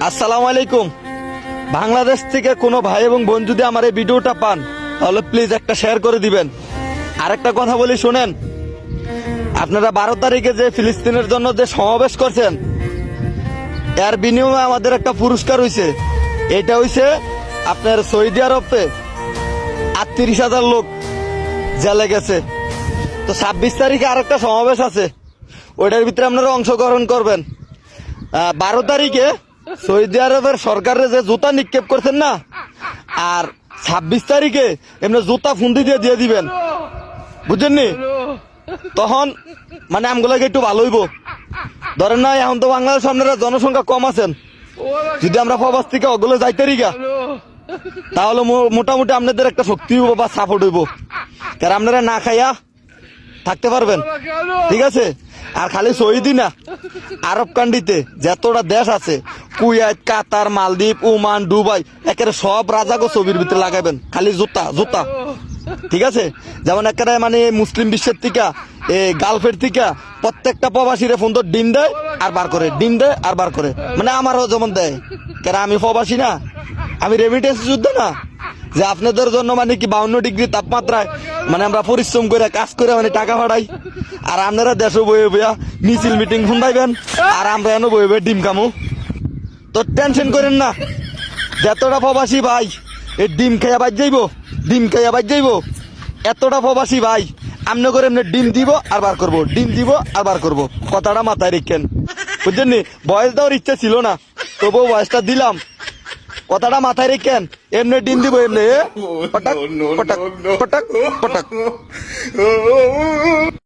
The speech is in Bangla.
আসসালামু আলাইকুম। বাংলাদেশ থেকে কোনো ভাই এবং বোন যদি আমার এই ভিডিওটা পান তাহলে প্লিজ একটা শেয়ার করে দিবেন। আরেকটা কথা বলি শুনেন, আপনারা 12 তারিখে যে ফিলিস্তিনের জন্য যে সমাবেশ করছেন এর বিনিময়ে আমাদের একটা পুরস্কার হইছে। এটা হইছে আপনার সৌদি আরবে 38,000 লোক জেলে গেছে। তো 26 তারিখে আরেকটা সমাবেশ আছে, ওইটার ভিতরে আপনারা অংশগ্রহণ করবেন। 12 তারিখে সৌদি আরবের সরকারের যে জুতা নিক্ষেপ করছেন না, আর 26 তারিখে এমনি জুতা ফুন্দি দিয়ে দিয়ে দিবেন, বুঝছেননি? তখন মানে আমগুলোকে একটু ভালো হইব। ধরেন না, এখন তো বাংলাদেশ আপনারা জনসংখ্যা কম আছেন, যদি আমরা প্রবাস থেকে ওগুলো যাইতে রিগা তাহলে মোটামুটি আপনাদের একটা শক্তি হইব বা সাপোর্ট হইব, কারণ আপনারা না খাইয়া থাকতে পারবেন। ঠিক আছে? আর খালি সৌদি না, আরব কান্ট্রিতে যতটা দেশ আছে, কুয়েত, কাতার, মালদ্বীপ, ওমান, দুবাই, একেবারে সব রাজাগো ছবির ভিতরে লাগাবেন খালি জুতা জুতা। ঠিক আছে? যেমন একেবারে মানে মুসলিম বিশ্বের থেকে গালফের থেকে প্রত্যেকটা প্রবাসীরে ফোন তো ডিম দেয় আর বার করে, ডিম দেয় আর বার করে, মানে আমারও যেমন দেয়। কেন আমি প্রবাসী না, আমি রেমিটেন্স যুদ্ধ না, যে আপনাদের জন্য মানে কি 52 ডিগ্রি তাপমাত্রায় মানে আমরা পরিশ্রম করে কাজ করে মানে টাকা পাঠাই, আর আপনারা দেশে বয়ে বইয়া মিছিল মিটিং শুনবাইবেন, আর আমরা এনে বয়ে বয়ে ডিম কামু। তো টেনশন করেন না, যতটা প্রবাসী ভাই এই ডিম খাইয়া বাজ যাইব, ডিম খাইয়া বাজ যাইব, এতটা প্রবাসী ভাই আমনে করে এমনি ডিম দিব আর বার করবো, ডিম দিব আর বার করবো। কথাটা মাথায় রেখেন, বুঝছেন নি? বয়স দেওয়ার ইচ্ছা ছিল না, তবুও বয়সটা দিলাম। কথাটা মাথায় রেখেন, এমনি ডিম দিব, এমনি পটাক পটাক পটাক পটাক।